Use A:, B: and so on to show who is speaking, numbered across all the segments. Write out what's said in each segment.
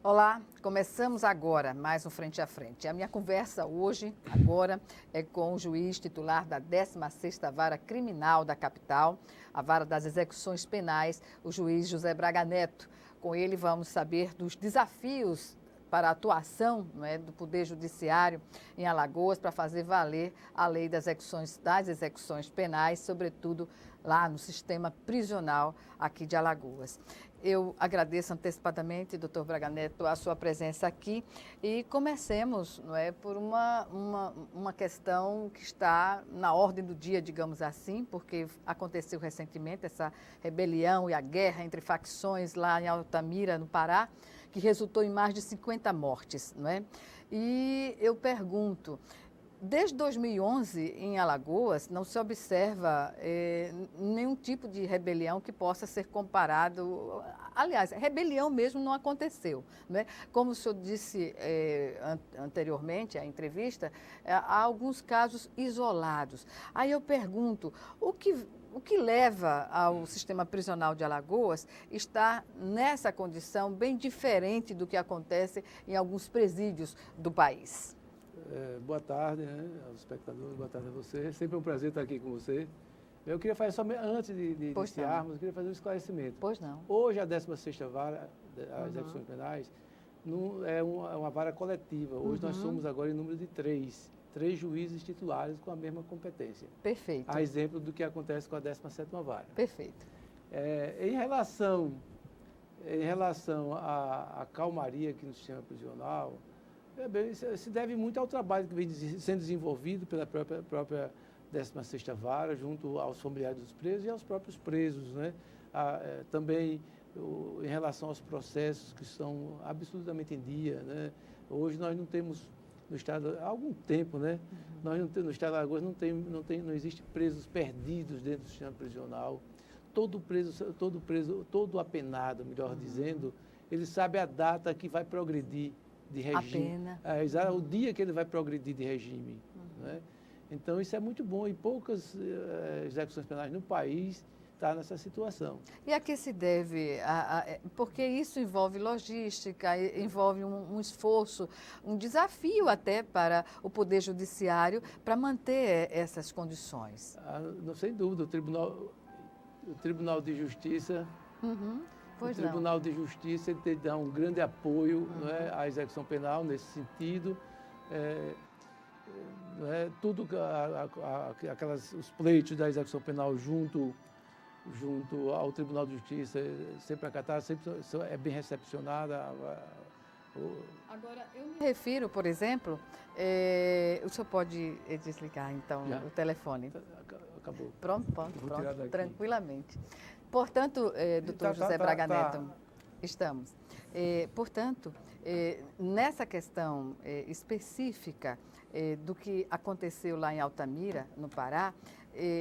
A: Olá, começamos agora mais um Frente a Frente. A minha conversa hoje, agora, é com o juiz titular da 16ª Vara Criminal da capital, a Vara das Execuções Penais, o juiz José Braga Neto. Com ele vamos saber dos desafios para a atuação, não é, do Poder Judiciário em Alagoas para fazer valer a lei das execuções penais, sobretudo lá no sistema prisional aqui de Alagoas. Eu agradeço antecipadamente, doutor Braga Neto, a sua presença aqui e comecemos, não é, por uma questão que está na ordem do dia, digamos assim, porque aconteceu recentemente essa rebelião e a guerra entre facções lá em Altamira, no Pará, que resultou em mais de 50 mortes, não é? E eu pergunto, desde 2011, em Alagoas, não se observa nenhum tipo de rebelião que possa ser comparado. Aliás, rebelião mesmo não aconteceu, né? Como o senhor disse anteriormente, à entrevista, há alguns casos isolados. Aí eu pergunto, o que leva ao sistema prisional de Alagoas estar nessa condição bem diferente do que acontece em alguns presídios do país?
B: Boa tarde, né, aos espectadores, boa tarde a você. Sempre um prazer estar aqui com você. Eu queria fazer, antes de iniciarmos, eu queria fazer um esclarecimento.
A: Pois não.
B: Hoje, a 16ª Vara, as execuções penais, é uma vara coletiva. Hoje nós somos agora em número de três juízes titulares com a mesma competência.
A: Perfeito.
B: A exemplo do que acontece com a 17ª Vara.
A: Perfeito.
B: Em relação à calmaria aqui no sistema prisional, se deve muito ao trabalho que vem sendo desenvolvido pela própria 16ª Vara, junto aos familiares dos presos e aos próprios presos, né? Também em relação aos processos que são absolutamente em dia, né? Hoje nós não temos no estado, há algum tempo, né? Nós não temos, no estado de Alagoas não existe presos perdidos dentro do sistema prisional. Todo apenado, melhor dizendo, ele sabe a data que vai progredir de regime. A pena. O dia que ele vai progredir de regime. Né? Então, isso é muito bom e poucas execuções penais no país estão nessa situação.
A: E a que se deve? Porque isso envolve logística, envolve um esforço, um desafio até para o Poder Judiciário para manter essas condições.
B: Sem dúvida, o Tribunal de Justiça... O Tribunal de Justiça ele tem que dar um grande apoio né, à execução penal nesse sentido. Tudo os pleitos da execução penal junto ao Tribunal de Justiça, sempre acatada, sempre é bem recepcionada.
A: Agora, eu me refiro, por exemplo, o senhor pode desligar, então, o telefone?
B: Acabou.
A: Pronto, tranquilamente. Portanto, doutor José Braga Neto, estamos. Portanto, nessa questão específica do que aconteceu lá em Altamira, no Pará,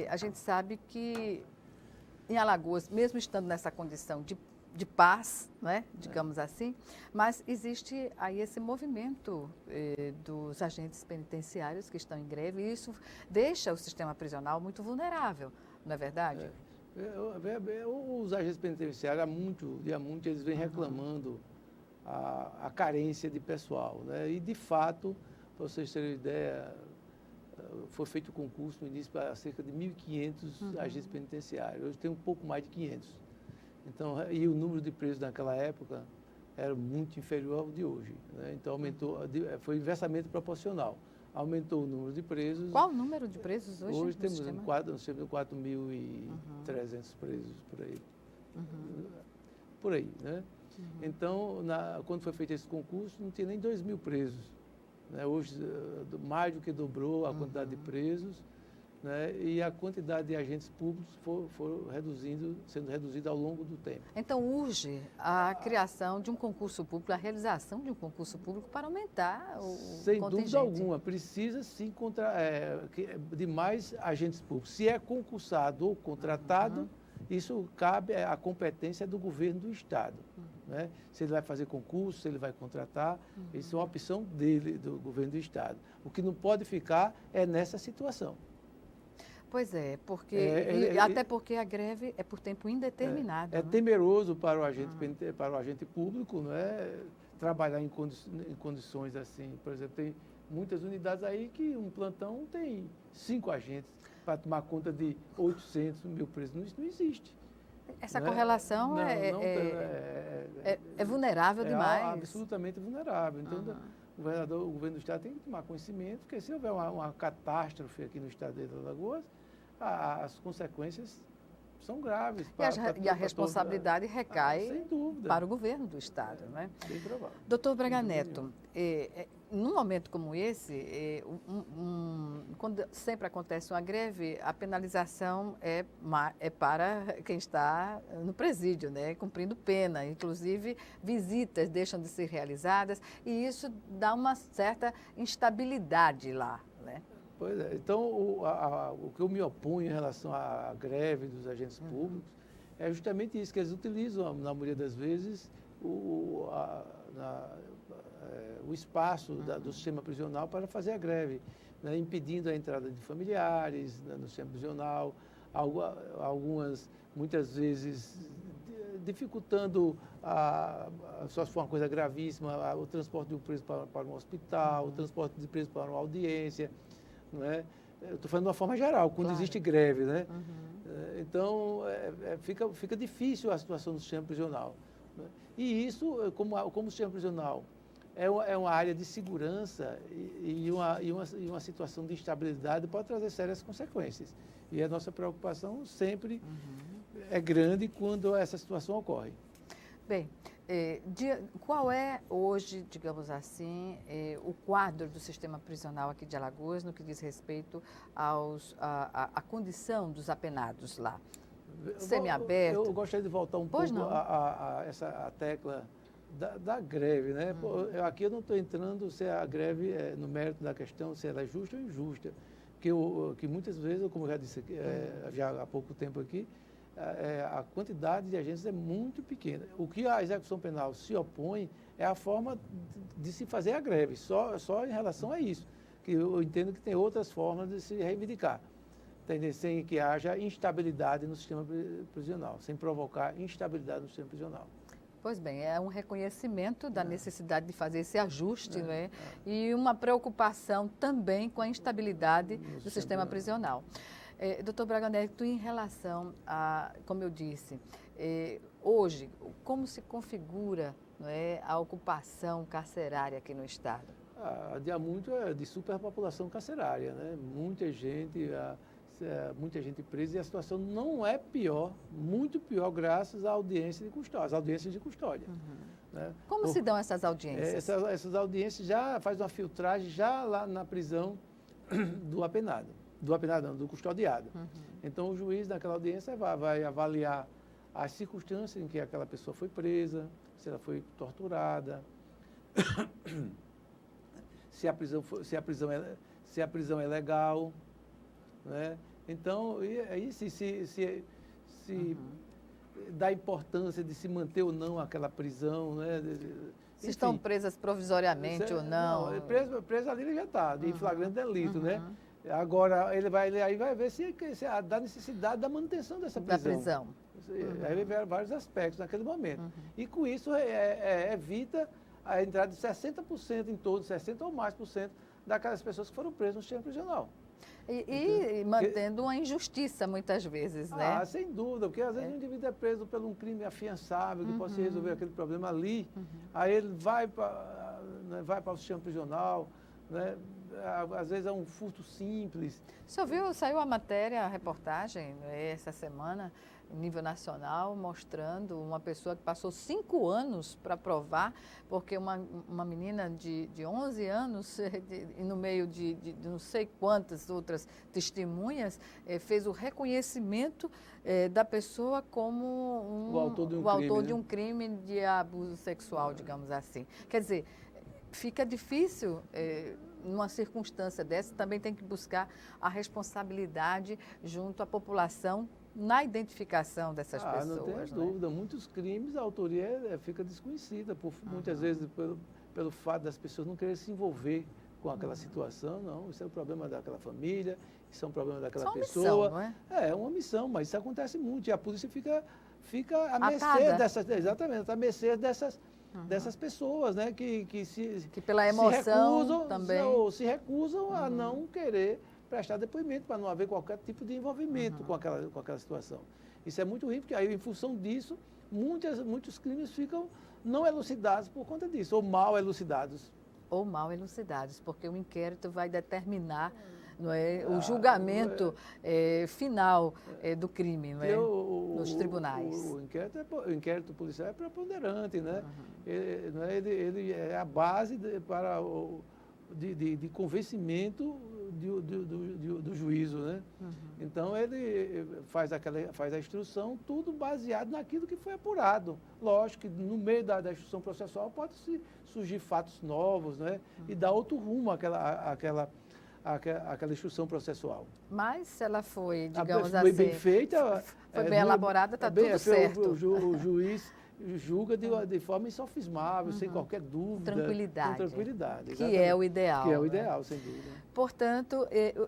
A: a gente sabe que em Alagoas, mesmo estando nessa condição de paz, né, digamos assim, mas existe aí esse movimento dos agentes penitenciários que estão em greve e isso deixa o sistema prisional muito vulnerável, não é verdade?
B: Os agentes penitenciários, há muito, eles vêm reclamando a carência de pessoal. Né? E, de fato, para vocês terem uma ideia, foi feito concurso no início para cerca de 1.500 agentes penitenciários. Hoje tem um pouco mais de 500. Então, e o número de presos naquela época era muito inferior ao de hoje. Né? Então, aumentou, foi inversamente proporcional. Aumentou o número de presos.
A: Qual o número de presos hoje?
B: Hoje temos 4.300 presos por aí. Por aí, né? Então, quando foi feito esse concurso, não tinha nem 2.000 presos. Né? Hoje, mais do que dobrou a quantidade de presos, né? E a quantidade de agentes públicos foram sendo reduzida ao longo do tempo.
A: Então, urge a criação de um concurso público, a realização de um concurso público para aumentar o
B: Sem
A: contingente.
B: dúvida alguma, precisa sim de mais agentes públicos. Se é concursado ou contratado, isso cabe à competência do governo do Estado. Né? Se ele vai fazer concurso, se ele vai contratar, isso é uma opção dele, do governo do Estado. O que não pode ficar é nessa situação.
A: Pois é, porque até porque a greve é por tempo indeterminado.
B: É temeroso para o agente público, não é? trabalhar em condições assim. Por exemplo, tem muitas unidades aí que um plantão tem 5 agentes para tomar conta de 800 mil presos. Isso não existe.
A: Essa
B: Né?
A: correlação é vulnerável demais.
B: Absolutamente vulnerável. Então, o governo do Estado tem que tomar conhecimento, porque se houver uma catástrofe aqui no estado de Alagoas, as consequências são graves.
A: E a responsabilidade recai
B: sem dúvida,
A: para o governo do Estado. Né?
B: Bem provável.
A: Doutor Braga Neto, num momento como esse, quando sempre acontece uma greve, a penalização é para quem está no presídio, né, cumprindo pena. Inclusive, visitas deixam de ser realizadas e isso dá uma certa instabilidade lá. Né?
B: Pois é. Então, o que eu me oponho em relação à greve dos agentes públicos é justamente isso, que eles utilizam, na maioria das vezes, o espaço do sistema prisional para fazer a greve, né, impedindo a entrada de familiares, né, no sistema prisional, algumas, muitas vezes, dificultando, só se for uma coisa gravíssima, o transporte de um preso para um hospital, o transporte de preso para uma audiência. Não é? Eu estou falando de uma forma geral, quando existe greve. Né? Então, fica difícil a situação do sistema prisional. Né? E isso, como o sistema prisional é uma área de segurança e uma situação de instabilidade, pode trazer sérias consequências. E a nossa preocupação sempre é grande quando essa situação ocorre.
A: Bem, qual é hoje, digamos assim, o quadro do sistema prisional aqui de Alagoas no que diz respeito à condição dos apenados lá? Semiaberto?
B: Eu gostaria de voltar um pouco a essa tecla da greve. Né? Aqui eu não estou entrando se a greve, no mérito da questão, se ela é justa ou injusta. Que muitas vezes, como eu já disse já há pouco tempo aqui, a quantidade de agentes é muito pequena. O que a execução penal se opõe é a forma de se fazer a greve, só em relação a isso, que eu entendo que tem outras formas de se reivindicar, sem que haja instabilidade no sistema prisional, sem provocar instabilidade no sistema prisional.
A: Pois bem, é um reconhecimento da necessidade de fazer esse ajuste, né? E uma preocupação também com a instabilidade do sistema prisional. Doutor Braga Neto, em relação a, como eu disse, hoje, como se configura, não é, a ocupação carcerária aqui no Estado?
B: Há muito de superpopulação carcerária, né? Muita gente presa, e a situação não é pior, muito pior, graças à audiência de custódia, às audiências de custódia. Né?
A: Como se dão essas audiências?
B: Essas audiências já faz uma filtragem já lá na prisão do apenado. Do custodiado. Então, o juiz, naquela audiência, vai avaliar as circunstâncias em que aquela pessoa foi presa, se ela foi torturada, se a prisão é legal. Né? Então, aí se dá importância de se manter ou não aquela prisão. Né?
A: Se estão presas provisoriamente ou não.
B: Preso ali ele já está, de flagrante delito. Né? Agora, ele vai ver se dá necessidade da manutenção dessa prisão. Aí ele vê vários aspectos naquele momento. E com isso evita a entrada de 60% em todos, 60% ou mais por cento daquelas pessoas que foram presas no sistema prisional.
A: E mantendo uma injustiça muitas vezes, né?
B: Sem dúvida, porque às vezes o indivíduo é preso por um crime afiançável, que pode se resolver aquele problema ali, aí ele vai para o sistema prisional, né? Às vezes é um furto simples.
A: O senhor viu, saiu a matéria, a reportagem essa semana, em nível nacional, mostrando uma pessoa que passou 5 anos para provar, porque uma menina de 11 anos, no meio de não sei quantas outras testemunhas, fez o reconhecimento da pessoa como
B: o autor
A: de um crime de abuso sexual, digamos assim. Quer dizer, fica difícil... numa circunstância dessa, também tem que buscar a responsabilidade junto à população na identificação dessas pessoas.
B: Não tem dúvida. Muitos crimes, a autoria fica desconhecida, muitas vezes pelo fato das pessoas não quererem se envolver com aquela situação. Não, isso é um problema daquela família, isso é um problema daquela pessoa.
A: Não é?
B: É uma omissão, mas isso acontece muito. E a polícia fica à mercê dessas... Exatamente, à mercê dessas pessoas, né, que
A: pela emoção
B: se recusam,
A: também.
B: Ou se recusam a não querer prestar depoimento, para não haver qualquer tipo de envolvimento com aquela situação. Isso é muito ruim, porque aí, em função disso, muitos crimes ficam não elucidados por conta disso, ou mal elucidados.
A: Ou mal elucidados, porque o inquérito vai determinar, não é, o julgamento final do crime, não é, nos tribunais.
B: O inquérito policial é preponderante, né? Ele é a base de convencimento do juízo, né? Então, ele faz a instrução, tudo baseado naquilo que foi apurado. Lógico que no meio da instrução processual pode surgir fatos novos, né? E dar outro rumo àquela instrução processual.
A: Mas se ela foi, digamos
B: foi
A: assim,
B: bem feita,
A: foi bem elaborada, está tudo certo.
B: O juiz julga de forma insofismável, sem qualquer dúvida.
A: Tranquilidade.
B: Com tranquilidade.
A: Que é o ideal.
B: Que é o ideal, sem dúvida.
A: Portanto,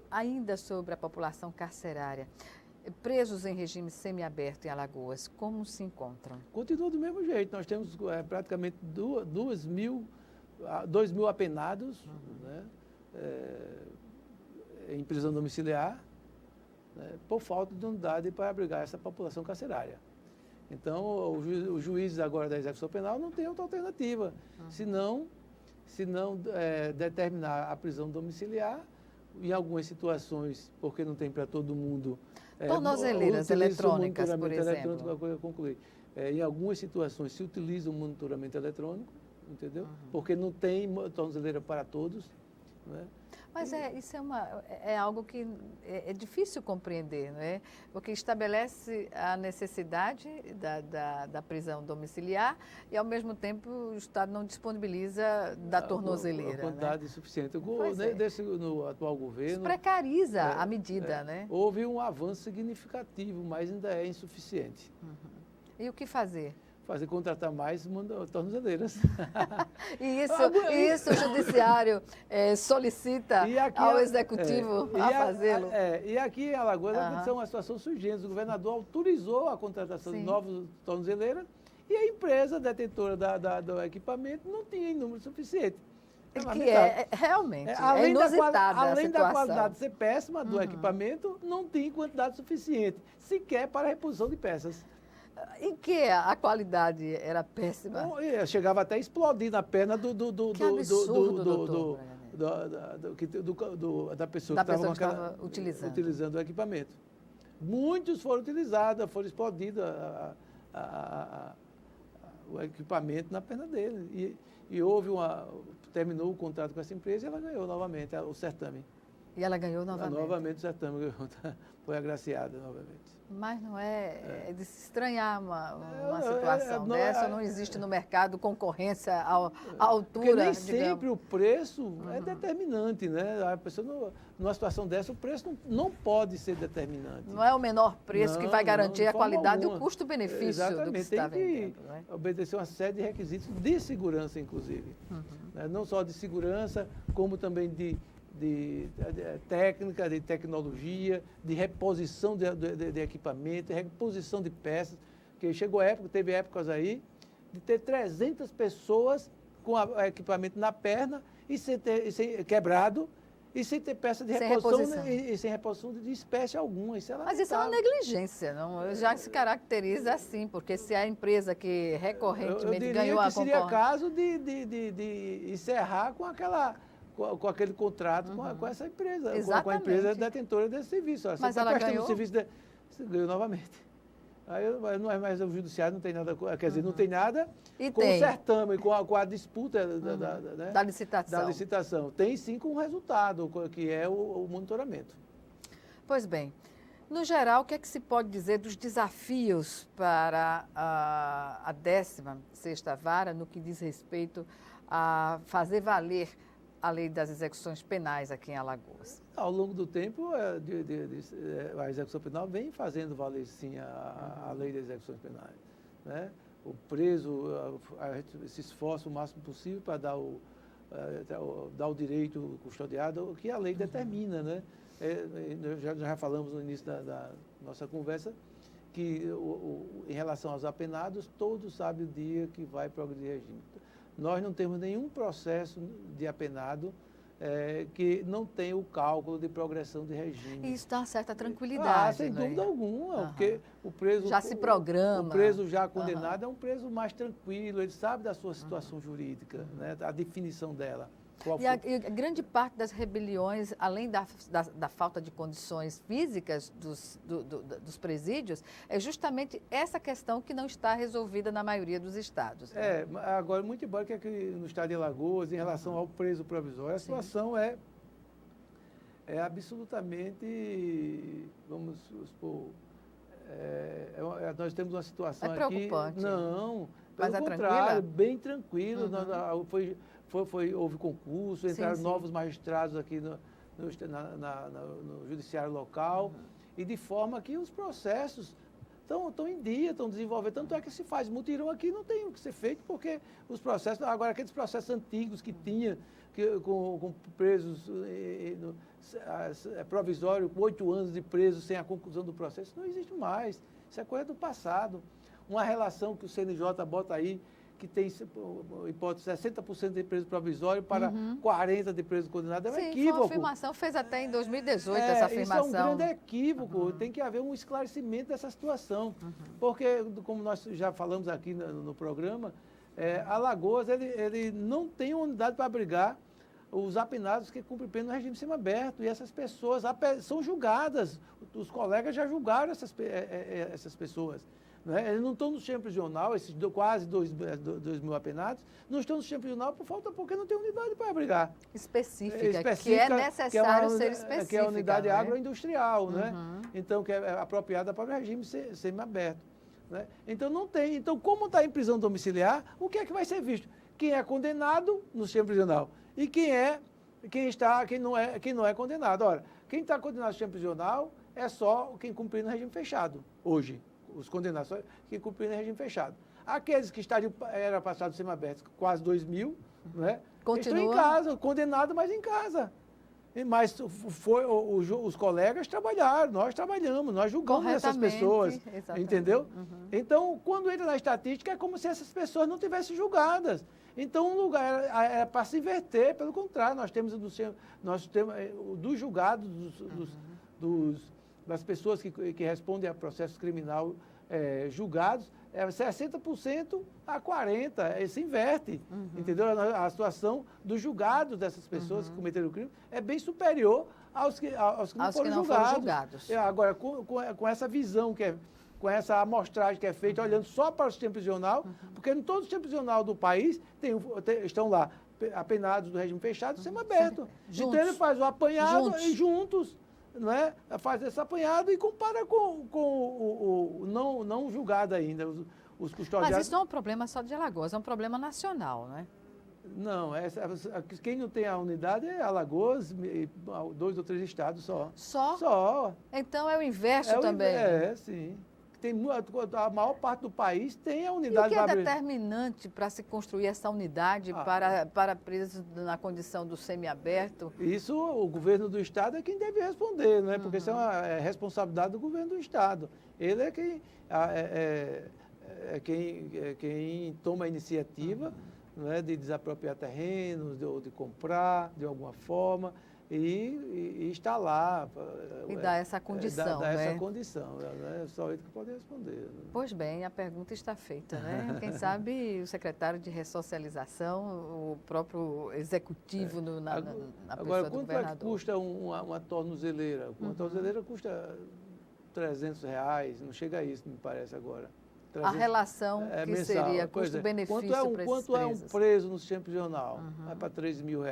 A: ainda sobre a população carcerária, presos em regime semiaberto em Alagoas, como se encontram?
B: Continua do mesmo jeito. Nós temos praticamente 2.000 apenados, né, em prisão domiciliar, né, por falta de unidade para abrigar essa população carcerária. Então, os juízes agora da execução penal não têm outra alternativa, senão determinar a prisão domiciliar, em algumas situações, porque não tem para todo mundo...
A: Tornozeleiras eletrônicas, por exemplo.
B: Em algumas situações se utiliza o monitoramento eletrônico, entendeu? Porque não tem tornozeleira para todos, né?
A: Mas isso é algo que é difícil compreender, não é? Porque estabelece a necessidade da prisão domiciliar e, ao mesmo tempo, o Estado não disponibiliza da tornozeleira.
B: A quantidade, né, suficiente. No atual governo...
A: Isso precariza a medida, né?
B: Houve um avanço significativo, mas ainda é insuficiente.
A: E o que fazer?
B: Contratar mais tornozeleiras.
A: E isso o judiciário solicita ao executivo a fazê-lo?
B: E aqui em Alagoas aconteceu uma situação sui generis. O governador autorizou a contratação de novas tornozeleiras e a empresa detentora do equipamento não tinha em número suficiente.
A: Que realmente é inusitada
B: além
A: a
B: da
A: situação.
B: qualidade ser péssima do equipamento, não tinha quantidade suficiente, sequer para a reposição de peças.
A: Em que a qualidade era péssima?
B: Chegava até a explodir na perna
A: Que absurdo, doutor.
B: Da pessoa que estava
A: utilizando
B: o equipamento. Muitos foram utilizados, foram explodidos o equipamento na perna dele. E terminou o contrato com essa empresa e ela ganhou novamente o certame.
A: E ela ganhou novamente?
B: Novamente o certame, foi agraciada novamente.
A: Mas não é de se estranhar uma situação dessa, não existe no mercado concorrência à altura,
B: porque nem
A: digamos.
B: sempre o preço é determinante, né? A pessoa, numa situação dessa, o preço não pode ser determinante.
A: Não é o menor preço que vai garantir a qualidade e o
B: alguma.
A: custo-benefício do que se está vendendo.
B: Tem que obedecer uma série de requisitos de segurança, inclusive. Né? Não só de segurança, como também de técnica, de tecnologia, de reposição de equipamento, de reposição de peças, porque teve épocas aí de ter 300 pessoas com o equipamento na perna e sem quebrado e sem ter peça de reposição e sem reposição de espécie alguma.
A: Mas isso é uma negligência, não? Já se caracteriza assim, porque se a empresa que recorrentemente ganhou a concorrência...
B: seria caso de encerrar com aquele contrato com essa empresa, com a empresa detentora desse serviço.
A: Mas ela ganhou?
B: O serviço ganhou novamente. Aí não é mais o judiciário, não tem nada, quer dizer, não tem nada com o certame, com a disputa
A: da licitação.
B: Da licitação. Tem sim com o resultado, que é o monitoramento.
A: Pois bem, no geral, o que é que se pode dizer dos desafios para a 16ª Vara no que diz respeito a fazer valer a lei das execuções penais aqui em Alagoas?
B: Ao longo do tempo, a execução penal vem fazendo valer, sim, a lei das execuções penais, né? O preso se esforça o máximo possível para dar o direito custodiado, o que a lei determina, né? Já falamos no início da nossa conversa que em relação aos apenados, todos sabem o dia que vai progredir regime. Nós não temos nenhum processo de apenado que não tem o cálculo de progressão de regime.
A: E isso dá uma certa tranquilidade.
B: Sem dúvida alguma, porque o preso...
A: Já se programa.
B: O preso já condenado é um preso mais tranquilo, ele sabe da sua situação jurídica, né, a definição dela.
A: E a grande parte das rebeliões, além da falta de condições físicas dos presídios, é justamente essa questão que não está resolvida na maioria dos estados. Né?
B: Agora, muito embora que aqui no estado de Alagoas, em relação ao preso provisório, a situação é absolutamente, vamos supor, nós temos uma situação aqui...
A: É preocupante.
B: Não,
A: mas
B: pelo contrário, bem tranquilo. Houve concurso, entraram novos magistrados aqui no judiciário local, e de forma que os processos estão em dia, estão desenvolvendo. Tanto é que se faz mutirão aqui, não tem o que ser feito, porque os processos, agora aqueles processos antigos que tinha, com presos provisório, com 8 anos de preso sem a conclusão do processo, não existe mais. Isso é coisa do passado. Uma relação que o CNJ bota aí, que tem, hipótese, 60% de preso provisório para 40% de preso condenado, é um equívoco. Sim, foi uma
A: afirmação, fez até em 2018 essa afirmação.
B: Isso é um grande equívoco, tem que haver um esclarecimento dessa situação. Porque, como nós já falamos aqui no programa, Alagoas, ele não tem unidade para abrigar os apenados que cumprem pena no regime semiaberto, e essas pessoas são julgadas, os colegas já julgaram essas pessoas. Né? Eles não estão no sistema prisional, esses quase 2 mil apenados, não estão no sistema prisional porque não tem unidade para abrigar.
A: Específica, que é necessário ser específica.
B: Que é a unidade agroindustrial, né? Então, que é apropriada para o regime semiaberto. Né? Então, não tem. Então, como está em prisão domiciliar, o que é que vai ser visto? Quem é condenado no sistema prisional e quem não é condenado. Ora, quem está condenado no sistema prisional é só quem cumprir no regime fechado, hoje. Os condenados que cumpriram em regime fechado. Aqueles que eram passados semiabertos, quase 2 mil, né? Estão em casa, condenados, mas em casa. Mas os colegas trabalharam, nós trabalhamos, nós julgamos essas pessoas, entendeu? Então, quando entra na estatística, é como se essas pessoas não tivessem julgadas. Então, um lugar é para se inverter, pelo contrário, nós temos dos julgados, das pessoas que respondem a processo criminal julgados, 60% a 40%, se inverte, entendeu? A situação dos julgados dessas pessoas que cometeram o crime é bem superior aos que não foram julgados. Agora, com essa visão, com essa amostragem que é feita, olhando só para o sistema prisional, porque em todo o sistema prisional do país estão lá apenados do regime fechado e semiaberto. Então ele faz o apanhado e juntos. Né? Faz esse apanhado e compara com o não julgado ainda, os custodiados.
A: Mas isso não é um problema só de Alagoas, é um problema nacional, né?
B: Não, quem não tem a unidade é Alagoas, 2 ou 3 estados só.
A: Só?
B: Só.
A: Então é o inverso também?
B: Sim. A maior parte do país tem a unidade.
A: E o que é determinante para se construir essa unidade para presos na condição do semiaberto?
B: Isso o governo do estado é quem deve responder, né? Porque isso é uma responsabilidade do governo do estado. Ele é quem toma a iniciativa, né, de desapropriar terrenos, ou de comprar de alguma forma. E está lá.
A: E dá essa condição,
B: dá essa condição, né? Só ele que pode responder. Né?
A: Pois bem, a pergunta está feita, né? Quem sabe o secretário de Ressocialização, o próprio executivo na pessoa
B: agora,
A: do governador.
B: quanto é que custa uma tornozeleira? Uma tornozeleira custa R$300, não chega a isso, me parece agora.
A: A relação que
B: mensal,
A: seria custo-benefício para esses presos.
B: Quanto é um preso no sistema prisional? Vai para R$3 mil.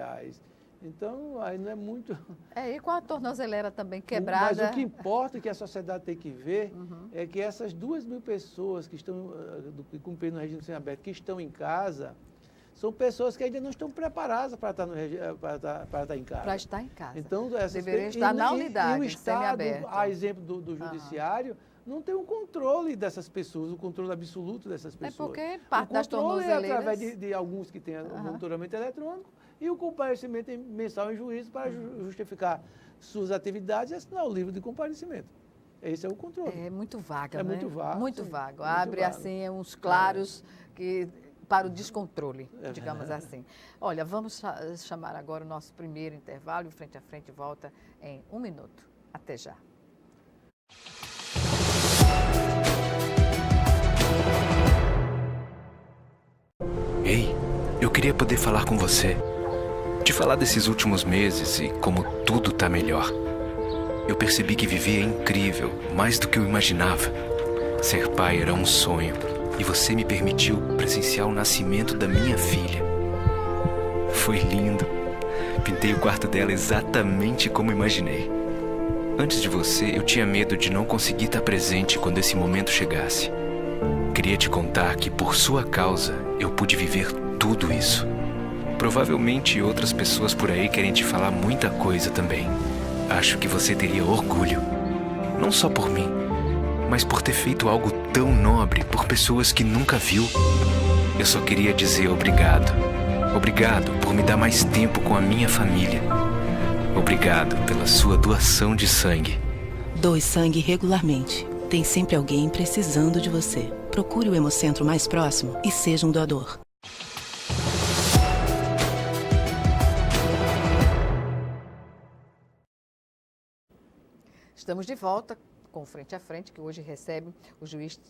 B: Então, aí não é muito...
A: E com a tornozeleira também quebrada...
B: Mas o que importa, que a sociedade tem que ver, é que essas 2 mil pessoas que estão cumprindo o regime semiaberto, que estão em casa, são pessoas que ainda não estão preparadas para estar, para estar em casa.
A: Para estar em casa.
B: Então,
A: deveria estar na unidade,
B: e o Estado,
A: semiaberto.
B: a exemplo do Judiciário, não tem um controle dessas pessoas, o controle absoluto dessas pessoas.
A: Porque parte das tornozeleiras...
B: O controle é através de alguns que têm o monitoramento eletrônico, e o comparecimento mensal em juízo para justificar suas atividades e assinar o livro de comparecimento. Esse é o controle.
A: É muito vaga,
B: É
A: né?
B: muito vago.
A: Muito
B: sim,
A: vago.
B: muito
A: Abre,
B: vago.
A: assim, uns claros que para o descontrole,
B: É
A: digamos
B: verdade.
A: assim. Olha, vamos chamar agora o nosso primeiro intervalo. Frente a Frente volta em 1 minuto. Até já.
C: Ei, eu queria poder falar com você. Te falar desses últimos meses e como tudo tá melhor. Eu percebi que viver é incrível, mais do que eu imaginava. Ser pai era um sonho e você me permitiu presenciar o nascimento da minha filha. Foi lindo. Pintei o quarto dela exatamente como imaginei. Antes de você, eu tinha medo de não conseguir estar presente quando esse momento chegasse. Queria te contar que, por sua causa, eu pude viver tudo isso. Provavelmente outras pessoas por aí querem te falar muita coisa também. Acho que você teria orgulho. Não só por mim, mas por ter feito algo tão nobre por pessoas que nunca viu. Eu só queria dizer obrigado. Obrigado por me dar mais tempo com a minha família. Obrigado pela sua doação de sangue.
D: Doe sangue regularmente. Tem sempre alguém precisando de você. Procure o Hemocentro mais próximo e seja um doador.
A: Estamos de volta com o Frente a Frente, que hoje recebe o juiz,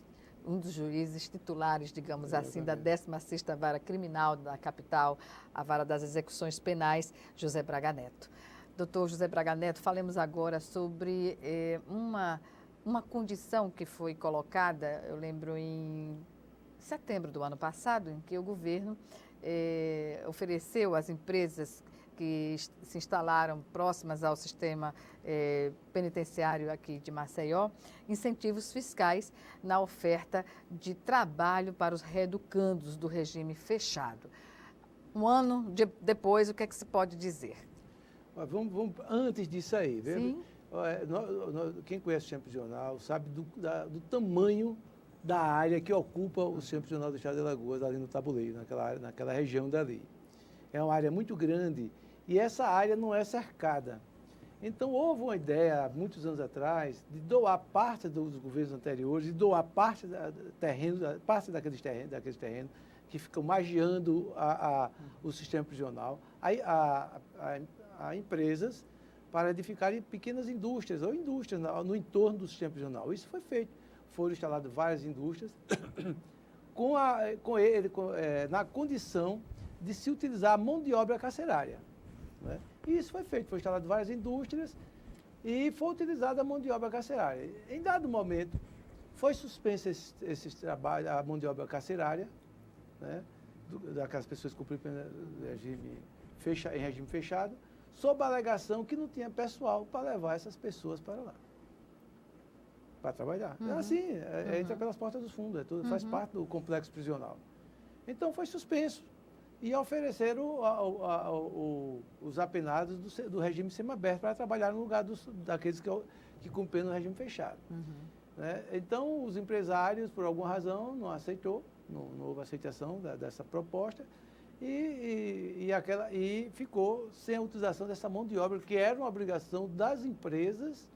A: um dos juízes titulares, digamos assim, da 16ª Vara Criminal da capital, a Vara das Execuções Penais, José Braga Neto. Doutor José Braga Neto, falemos agora sobre uma condição que foi colocada, eu lembro em setembro do ano passado, em que o governo ofereceu às empresas que se instalaram próximas ao sistema penitenciário aqui de Maceió, incentivos fiscais na oferta de trabalho para os reeducandos do regime fechado. Um ano depois, o que é que se pode dizer?
B: Vamos antes disso aí, viu?
A: Sim.
B: Quem conhece o sistema prisional sabe do tamanho da área que ocupa o sistema prisional do Estado de Alagoas, ali no Tabuleiro, naquela região dali. É uma área muito grande e essa área não é cercada. Então, houve uma ideia, há muitos anos atrás, de doar parte dos governos anteriores, de doar parte daqueles terrenos que ficam magiando o sistema prisional a empresas para edificarem pequenas indústrias ou indústrias no entorno do sistema prisional. Isso foi feito. Foram instaladas várias indústrias na condição de se utilizar a mão de obra carcerária. Né? E isso foi feito. Foi instalado várias indústrias e foi utilizada a mão de obra carcerária. Em dado momento, foi suspensa esses trabalhos, a mão de obra carcerária, né? Daquelas pessoas que cumpriam em regime fechado, sob a alegação que não tinha pessoal para levar essas pessoas para lá, para trabalhar. É assim, entra pelas portas dos fundos, faz parte do complexo prisional. Então foi suspenso e ofereceram os apenados do regime semiaberto para trabalhar no lugar daqueles que cumpriam no regime fechado. Né? Então os empresários, por alguma razão, não houve aceitação dessa proposta. E ficou sem a utilização dessa mão de obra, que era uma obrigação das empresas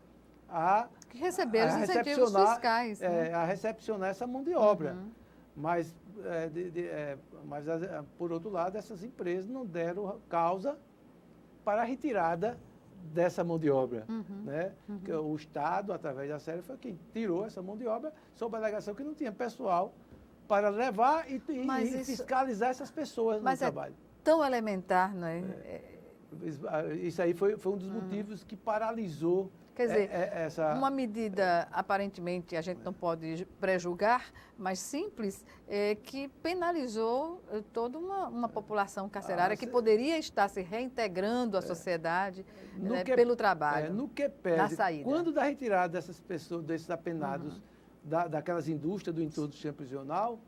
A: que receberam os incentivos fiscais.
B: A recepcionar essa mão de obra. Mas, por outro lado, essas empresas não deram causa para a retirada dessa mão de obra. Né? Que o Estado, através da SERE, foi quem tirou essa mão de obra sob a alegação que não tinha pessoal para levar e fiscalizar essas pessoas no trabalho.
A: É tão elementar, não é?
B: Isso aí foi um dos motivos que paralisou.
A: Quer dizer, uma medida, aparentemente, a gente não pode prejulgar, mas simples, que penalizou toda uma população carcerária que poderia estar se reintegrando à sociedade pelo trabalho,
B: no que pese,
A: na saída.
B: Quando da retirada dessas pessoas, desses apenados, daquelas indústrias do entorno do sistema prisional,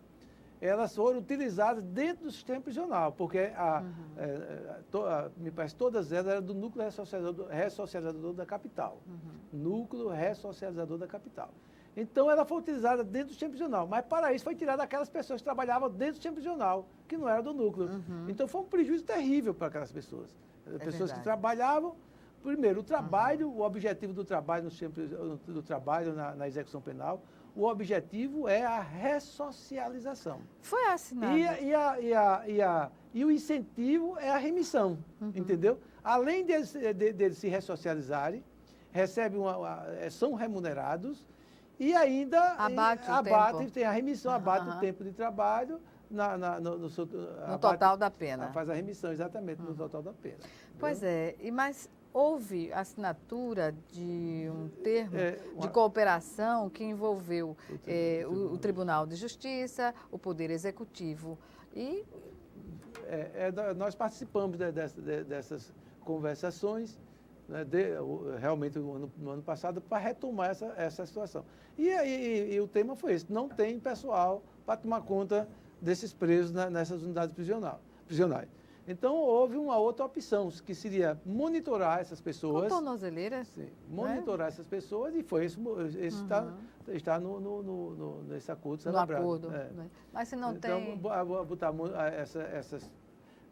B: elas foram utilizadas dentro do sistema prisional, porque me parece que todas elas eram do núcleo ressocializador da capital. Núcleo ressocializador da capital. Então, ela foi utilizada dentro do sistema prisional, mas para isso foi tirada aquelas pessoas que trabalhavam dentro do sistema prisional, que não eram do núcleo. Então, foi um prejuízo terrível para aquelas pessoas. Pessoas que trabalhavam Primeiro, o trabalho, o objetivo do trabalho no sistema do trabalho na execução penal, o objetivo é a ressocialização.
A: Foi assinado.
B: E o incentivo é a remissão, entendeu? Além deles se ressocializarem, são remunerados e ainda tem a remissão, abate o tempo de trabalho
A: no total da pena.
B: Faz a remissão, exatamente, no total da pena.
A: Pois é, mas houve assinatura de um termo de cooperação que envolveu o Tribunal de Justiça, o Poder Executivo e...
B: nós participamos dessas conversações, né, realmente no ano passado, para retomar essa situação. E o tema foi esse: não tem pessoal para tomar conta desses presos nessas unidades prisionais. Então, houve uma outra opção, que seria monitorar essas pessoas.
A: Com tornozeleira?
B: Sim, monitorar essas pessoas, e foi isso. Está nesse acordo celebrado.
A: No acordo. Mas se não tem...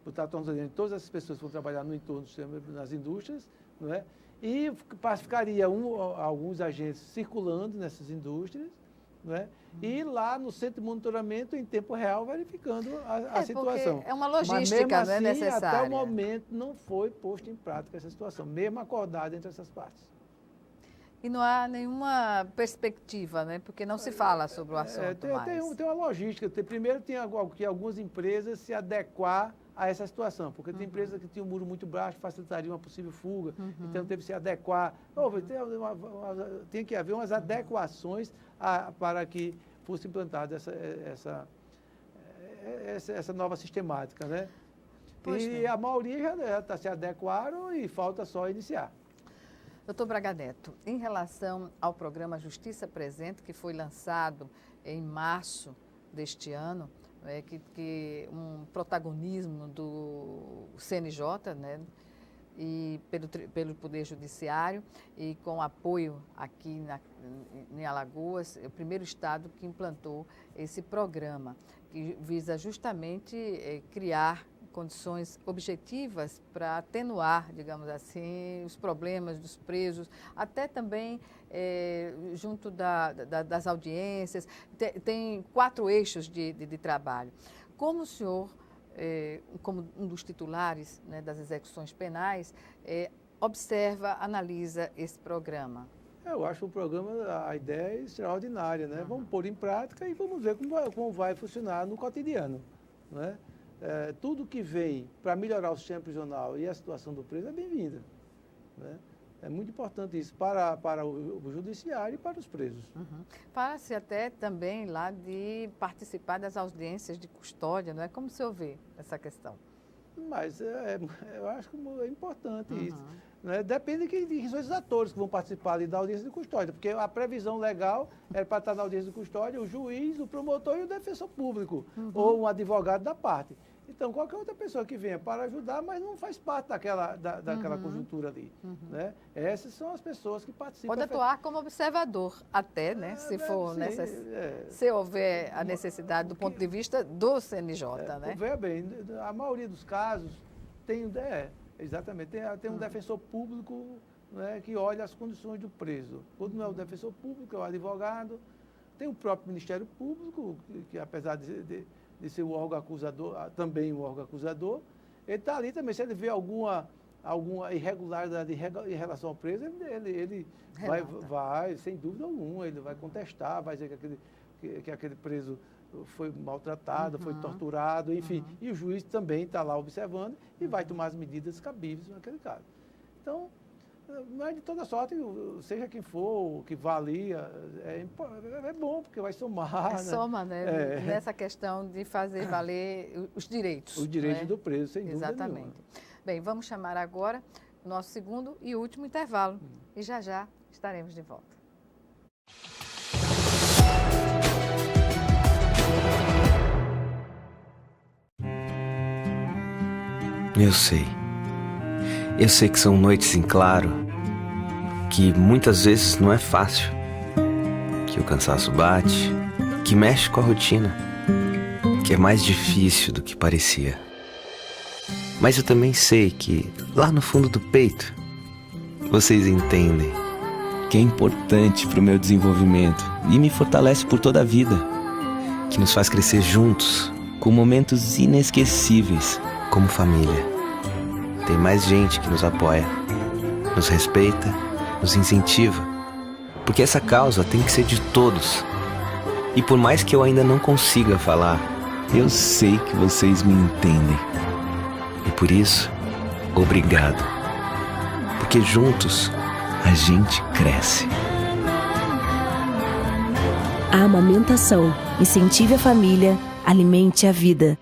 B: Botar tornozeleira em todas essas pessoas que vão trabalhar no entorno do sistema, nas indústrias, não é? E ficaria alguns agentes circulando nessas indústrias, não é? E lá no centro de monitoramento, em tempo real, verificando a situação.
A: É uma logística,
B: mas, mesmo
A: não é
B: assim,
A: necessária.
B: Até o momento não foi posto em prática essa situação, mesmo acordada entre essas partes.
A: E não há nenhuma perspectiva, né? Porque não se fala sobre o assunto
B: tem uma logística. Primeiro, tem que algumas empresas se adequar a essa situação, porque tem empresas que tinham um muro muito baixo, facilitaria uma possível fuga, então teve que se adequar. Tem que haver umas adequações para que fosse implantada essa nova sistemática, né? A maioria já se adequaram e falta só iniciar.
A: Doutor Braga Neto, em relação ao programa Justiça Presente, que foi lançado em março deste ano, que um protagonismo do CNJ, né, e pelo Poder Judiciário, e com apoio aqui em Alagoas, é o primeiro estado que implantou esse programa, que visa justamente criar condições objetivas para atenuar, digamos assim, os problemas dos presos, até também junto das audiências. Tem 4 eixos de trabalho. Como o senhor, como um dos titulares, né, das execuções penais, observa, analisa esse programa?
B: Eu acho o programa, a ideia é extraordinária, né? Vamos pôr em prática e vamos ver como vai funcionar no cotidiano, né? Tudo que vem para melhorar o sistema prisional e a situação do preso é bem-vinda, né? É muito importante isso para o judiciário e para os presos.
A: Fala-se até também lá de participar das audiências de custódia, não é? Como o senhor vê essa questão?
B: Mas eu acho que é importante isso, né? Depende de quem são esses atores que vão participar ali da audiência de custódia, porque a previsão legal é para estar na audiência de custódia o juiz, o promotor e o defensor público, ou um advogado da parte. Então, qualquer outra pessoa que venha para ajudar, mas não faz parte daquela conjuntura ali, né? Essas são as pessoas que participam.
A: Pode atuar como observador até, né? Se houver a necessidade do ponto de vista do CNJ, né?
B: Veja bem, a maioria dos casos exatamente, tem um defensor público, né, que olha as condições do preso. Quando não é o defensor público, é o advogado. Tem o próprio Ministério Público, que apesar de ser o órgão acusador, também o órgão acusador, ele está ali também. Se ele vê alguma irregularidade em relação ao preso, ele vai, sem dúvida alguma, ele vai contestar, vai dizer que aquele preso foi maltratado, foi torturado, enfim. E o juiz também está lá observando e vai tomar as medidas cabíveis naquele caso. Então, não é de toda sorte, seja quem for, que vá ali, é bom, porque vai somar.
A: Soma, né? Nessa questão de fazer valer os direitos.
B: Os direitos, né, do preso, sem dúvida
A: Exatamente.
B: Nenhuma.
A: Bem, vamos chamar agora o nosso segundo e último intervalo. E já estaremos de volta.
E: Eu sei que são noites em claro, que muitas vezes não é fácil, que o cansaço bate, que mexe com a rotina, que é mais difícil do que parecia. Mas eu também sei que, lá no fundo do peito, vocês entendem que é importante para o meu desenvolvimento e me fortalece por toda a vida, que nos faz crescer juntos, com momentos inesquecíveis como família. Tem mais gente que nos apoia, nos respeita, nos incentiva, porque essa causa tem que ser de todos. E por mais que eu ainda não consiga falar, eu sei que vocês me entendem. E por isso, obrigado. Porque juntos a gente cresce.
F: A amamentação. Incentive a família, alimente a vida.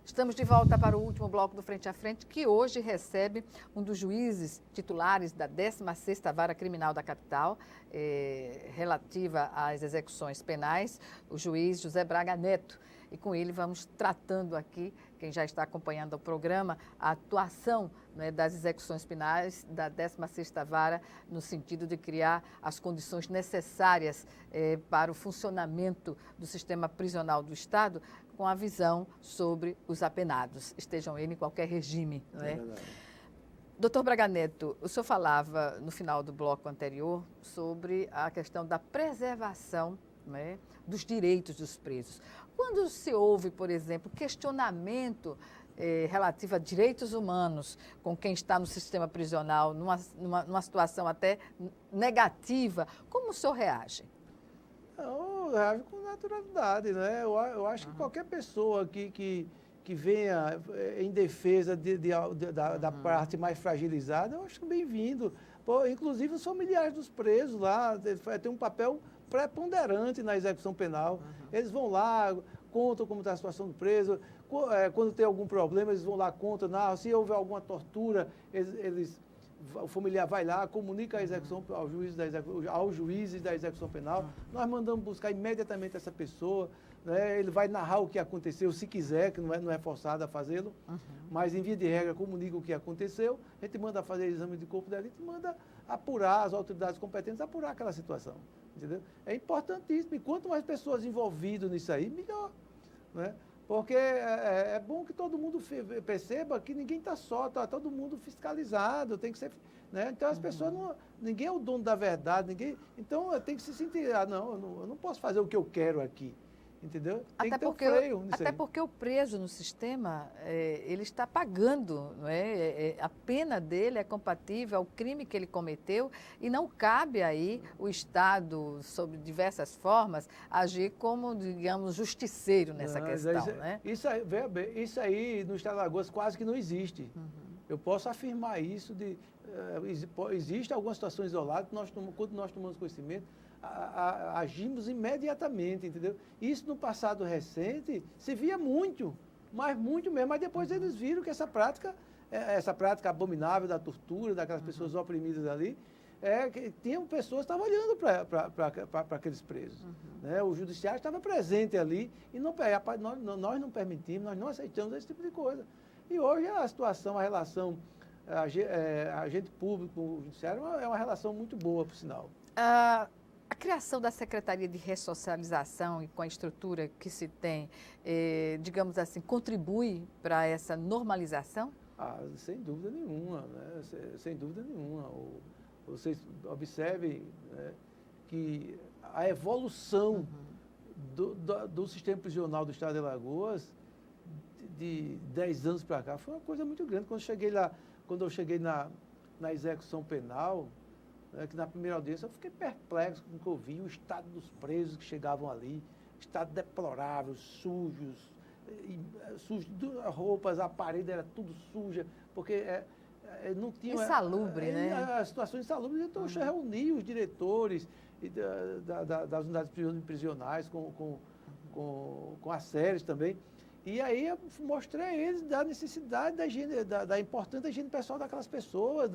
A: Estamos de volta para o último bloco do Frente a Frente, que hoje recebe um dos juízes titulares da 16ª Vara Criminal da Capital, relativa às execuções penais, o juiz José Braga Neto. E com ele vamos tratando aqui, quem já está acompanhando o programa, a atuação, né, das execuções penais da 16ª Vara, no sentido de criar as condições necessárias para o funcionamento do sistema prisional do Estado, com a visão sobre os apenados, estejam eles em qualquer regime. Não é? Doutor Braga Neto, o senhor falava no final do bloco anterior sobre a questão da preservação, né, dos direitos dos presos. Quando se ouve, por exemplo, questionamento relativo a direitos humanos com quem está no sistema prisional, numa situação até negativa, como o senhor reage?
B: Eu reajo com naturalidade, né? Eu acho que qualquer pessoa que venha em defesa da parte mais fragilizada, eu acho bem-vindo. Inclusive os familiares dos presos lá têm um papel preponderante na execução penal. Eles vão lá, contam como está a situação do preso, quando tem algum problema, eles vão lá, contam, se houver alguma tortura, o familiar vai lá, comunica a execução aos juízes da execução penal. Nós mandamos buscar imediatamente essa pessoa, né? Ele vai narrar o que aconteceu, se quiser, que não é forçado a fazê-lo, mas em via de regra comunica o que aconteceu, a gente manda fazer exame de corpo da elite, manda apurar, as autoridades competentes apurar aquela situação. Entendeu? É importantíssimo, e quanto mais pessoas envolvidas nisso aí, melhor, né? Porque é bom que todo mundo perceba que ninguém está só, está todo mundo fiscalizado, tem que ser, né? Então as pessoas ninguém é o dono da verdade, então tem que se sentir, eu não posso fazer o que eu quero aqui, entendeu? Tem que ter um freio nisso aí.
A: Porque o preso no sistema, ele está pagando, não é? A pena dele é compatível ao crime que ele cometeu e não cabe aí o Estado, sob diversas formas, agir como, digamos, justiceiro nessa questão, né?
B: Isso aí no Estado de Alagoas quase que não existe. Eu posso afirmar isso, existe algumas situações isoladas, quando nós tomamos conhecimento, agimos imediatamente, entendeu? Isso no passado recente se via muito, mas muito mesmo, mas depois eles viram que essa prática abominável da tortura, daquelas pessoas oprimidas ali, que tinham pessoas que estavam olhando para aqueles presos. Né? O judiciário estava presente ali e nós não permitimos, nós não aceitamos esse tipo de coisa. E hoje a situação, a relação agente público com o judiciário é uma relação muito boa, por sinal.
A: A criação da Secretaria de Ressocialização e com a estrutura que se tem, digamos assim, contribui para essa normalização?
B: Sem dúvida nenhuma, né? Sem dúvida nenhuma. Vocês observem, né, que a evolução do sistema prisional do Estado de Alagoas, de 10 anos para cá, foi uma coisa muito grande. Quando eu cheguei na execução penal, que na primeira audiência eu fiquei perplexo com o que eu vi, o estado dos presos que chegavam ali, estado deplorável, sujos, roupas, a parede era tudo suja, porque não tinha...
A: Insalubre, né?
B: A situação insalubre, então eu reuni os diretores das unidades prisionais com as séries também, e aí eu mostrei a eles da necessidade da higiene, da importância da higiene pessoal daquelas pessoas,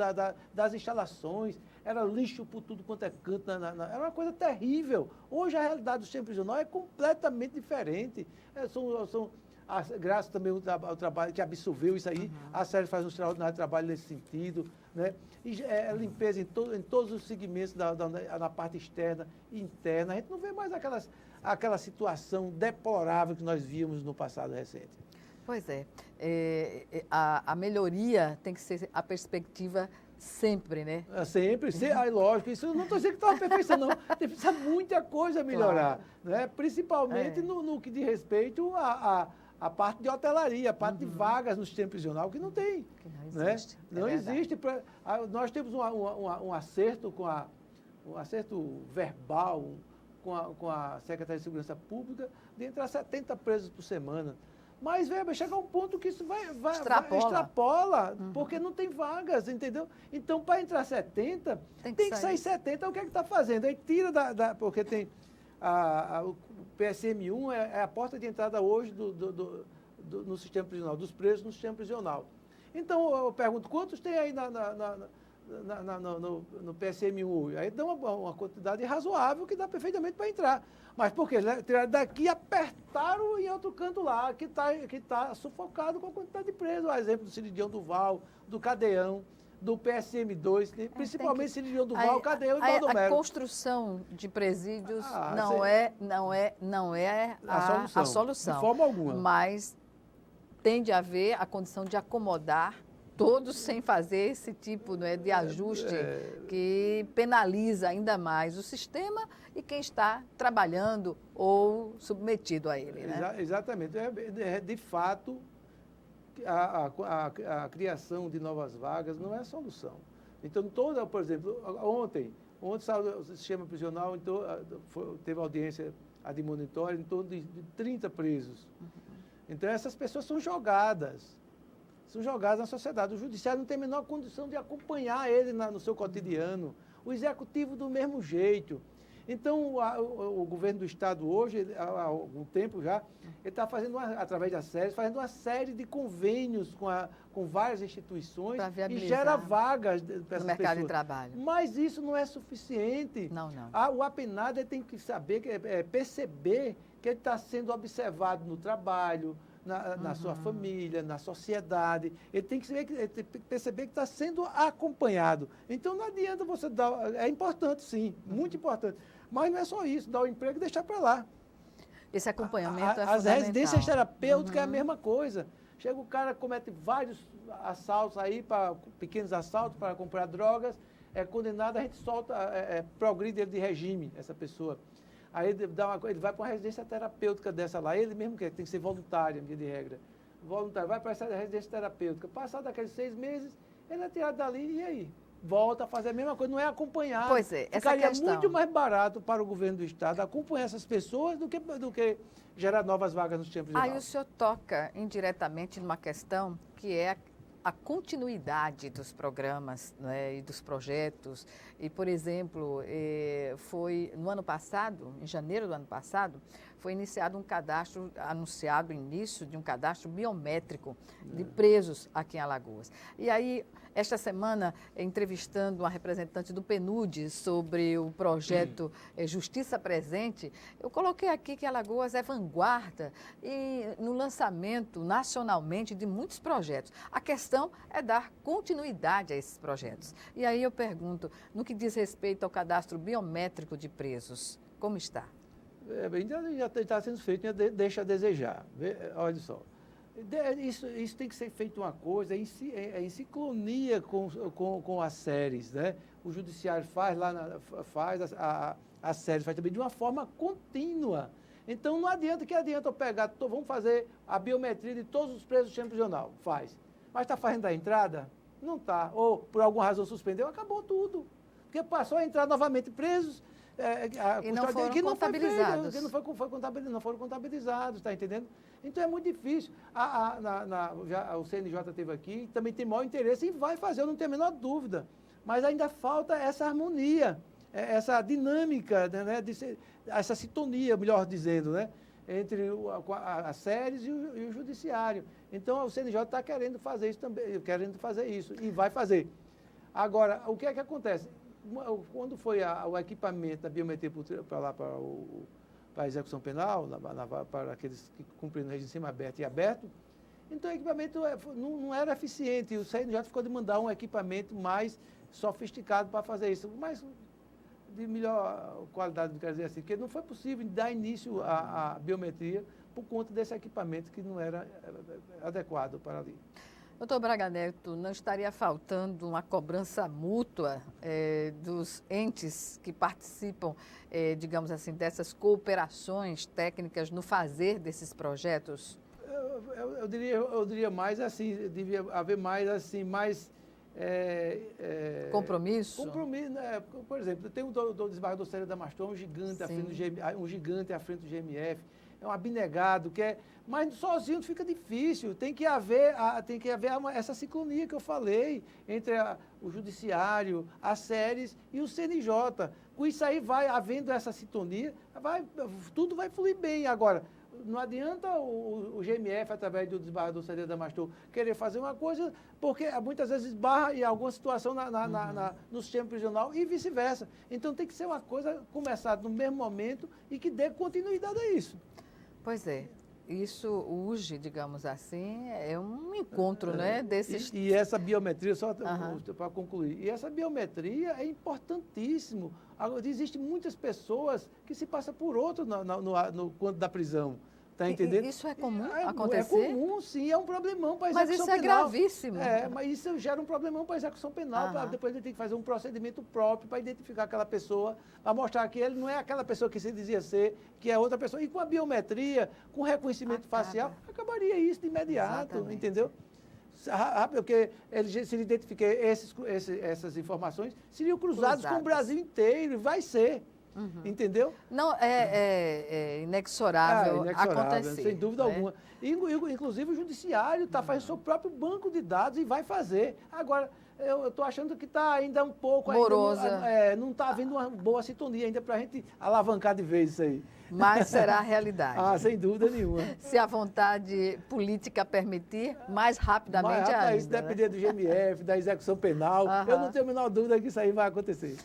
B: das instalações. Era lixo por tudo quanto é canto. Era uma coisa terrível. Hoje a realidade do sistema prisional é completamente diferente. Graças também ao trabalho que absorveu isso aí, a série faz um extraordinário trabalho nesse sentido, né? E limpeza em todos os segmentos na parte externa e interna. A gente não vê mais àquela situação deplorável que nós víamos no passado recente.
A: Pois é. A melhoria tem que ser a perspectiva sempre, né?
B: Sempre, lógico, isso eu não estou dizendo que está uma perfeição, não. Precisa muita coisa a melhorar, né? Principalmente no que diz respeito à parte de hotelaria, a parte de vagas no sistema prisional, que não tem.
A: Que não existe.
B: Né? Não existe. Nós temos um acerto um acerto verbal com a Secretaria de Segurança Pública de entrar 70 presos por semana. Mas, vai chegar um ponto que isso vai extrapola, porque não tem vagas, entendeu? Então, para entrar 70, tem que sair 70. O que é que está fazendo? Aí tira porque tem o PSM-1 é a porta de entrada hoje no sistema prisional, dos presos no sistema prisional. Então, eu pergunto, quantos tem aí no PSM-1 hoje? Aí dá uma quantidade razoável que dá perfeitamente para entrar. Mas por quê? Tiraram daqui e apertaram em outro canto lá, que tá sufocado com a quantidade de presos. O exemplo do Ciridião Duval, do Cadeão, do PSM-2, principalmente Ciridião Duval, Cadeão e Baldomero.
A: A construção de presídios não é a solução.
B: De forma alguma.
A: Mas tem de haver a condição de acomodar todos sem fazer esse tipo, não é, de ajuste que penaliza ainda mais o sistema e quem está trabalhando ou submetido a ele. Né?
B: Exatamente. De fato, a criação de novas vagas não é a solução. Então, por exemplo, ontem saiu o sistema prisional, então, teve audiência admonitória em torno de 30 presos. Então, essas pessoas são jogadas na sociedade. O judiciário não tem a menor condição de acompanhar ele no seu cotidiano. O executivo do mesmo jeito. Então, o governo do Estado hoje, há algum tempo já, ele está fazendo, através das séries, fazendo uma série de convênios com várias instituições e gera vagas para essas pessoas.
A: No mercado de trabalho.
B: Mas isso não é suficiente.
A: Não.
B: O apenado tem que saber, perceber que ele está sendo observado no trabalho, na sua família, na sociedade. Ele tem que perceber que está sendo acompanhado. Então, não adianta você dar... É importante, sim, muito importante. Mas não é só isso, dar o emprego e deixar para lá.
A: Esse acompanhamento é
B: fundamental. As residências terapêuticas é a mesma coisa. Chega o cara, comete vários assaltos aí, pequenos assaltos para comprar drogas, é condenado, a gente solta, progride ele de regime, essa pessoa. Aí ele vai para uma residência terapêutica dessa lá, ele mesmo quer, tem que ser voluntário, via de regra. Voluntário, vai para essa residência terapêutica. Passado aqueles 6 meses, ele é tirado dali e aí? Volta a fazer a mesma coisa, não é acompanhado.
A: Pois é, essa
B: Ficaria
A: questão.
B: muito mais barato para o governo do Estado acompanhar essas pessoas do que gerar novas vagas no sistema prisional.
A: Aí o senhor toca indiretamente numa questão que é a continuidade dos programas, né, e dos projetos. E, por exemplo, foi no ano passado, em janeiro do ano passado, foi iniciado um cadastro, anunciado o início de um cadastro biométrico de presos aqui em Alagoas. E aí, esta semana, entrevistando uma representante do PNUD sobre o projeto Justiça Presente, eu coloquei aqui que Alagoas é vanguarda no lançamento nacionalmente de muitos projetos. A questão é dar continuidade a esses projetos. E aí eu pergunto, no que diz respeito ao cadastro biométrico de presos, como está?
B: Já está sendo feito, deixa a desejar. Olha só. Isso tem que ser feito uma coisa, em sincronia com as séries, né? O judiciário faz as séries, faz também de uma forma contínua. Então não adianta eu pegar, vamos fazer a biometria de todos os presos do sistema prisional, faz. Mas está fazendo a entrada? Não está. Ou por alguma razão suspendeu, acabou tudo. Porque passou a entrar novamente presos.
A: E não foram contabilizados.
B: Não foram contabilizados, está entendendo? Então é muito difícil. O CNJ esteve aqui, também tem maior interesse e vai fazer, eu não tenho a menor dúvida. Mas ainda falta essa harmonia, essa dinâmica, né, essa sintonia, melhor dizendo, né, entre as séries e o judiciário. Então o CNJ está querendo fazer isso também, e vai fazer. Agora, o que é que acontece? Quando foi o equipamento da biometria para a execução penal, para aqueles que cumprem no regime semiaberto e aberto, então o equipamento não era eficiente. O CNJ ficou de mandar um equipamento mais sofisticado para fazer isso. Mas de melhor qualidade, quer dizer assim, porque não foi possível dar início à biometria por conta desse equipamento que não era adequado para ali.
A: Doutor Braga Neto, não estaria faltando uma cobrança mútua dos entes que participam, digamos assim, dessas cooperações técnicas no fazer desses projetos?
B: Eu diria mais assim, devia haver mais assim,
A: compromisso?
B: Compromisso, né? Por exemplo, tem o desembargador Célio Damastor, um gigante à frente do GMF, é um abnegado, mas sozinho fica difícil, tem que haver essa sincronia que eu falei entre o judiciário, as séries e o CNJ. Com isso aí vai havendo essa sintonia, tudo vai fluir bem. Agora, não adianta o GMF, através do desembargador Célio Damastor, querer fazer uma coisa, porque muitas vezes esbarra em alguma situação no sistema prisional e vice-versa. Então tem que ser uma coisa começada no mesmo momento e que dê continuidade a isso.
A: Pois é. Isso hoje, digamos assim, é um encontro, né, desses...
B: E essa biometria, só para concluir, e essa biometria é importantíssimo. Agora, existem muitas pessoas que se passam por outro no quanto da prisão. Está entendendo?
A: Isso é comum acontecer?
B: É comum, sim, é um problemão para a
A: execução penal. Mas isso é gravíssimo.
B: Mas isso gera um problemão para a execução penal. Depois ele tem que fazer um procedimento próprio para identificar aquela pessoa, para mostrar que ele não é aquela pessoa que se dizia ser, que é outra pessoa. E com a biometria, com o reconhecimento facial, acabaria isso de imediato, entendeu? Porque se ele identificar essas informações, seriam cruzados com o Brasil inteiro, e vai ser. Entendeu?
A: Não, é inexorável acontecer.
B: Sem dúvida alguma. Inclusive o judiciário está fazendo seu próprio banco de dados e vai fazer. Agora, eu estou achando que está ainda um pouco...
A: morosa.
B: Não está havendo uma boa sintonia ainda para a gente alavancar de vez isso aí.
A: Mas será a realidade.
B: Sem dúvida nenhuma.
A: Se a vontade política permitir, mais rapidamente ainda.
B: Isso depender do GMF, da execução penal. Eu não tenho a menor dúvida que isso aí vai acontecer.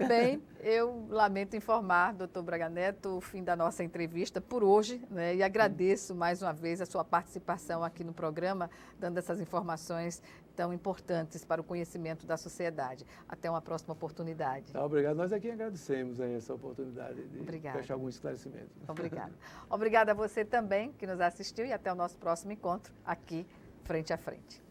A: Bem, eu lamento informar, doutor Braga Neto, o fim da nossa entrevista por hoje, né? E agradeço mais uma vez a sua participação aqui no programa, dando essas informações tão importantes para o conhecimento da sociedade. Até uma próxima oportunidade.
B: Obrigado. Nós aqui agradecemos essa oportunidade de fechar algum esclarecimento.
A: Obrigada. Obrigada a você também que nos assistiu e até o nosso próximo encontro aqui, frente a frente.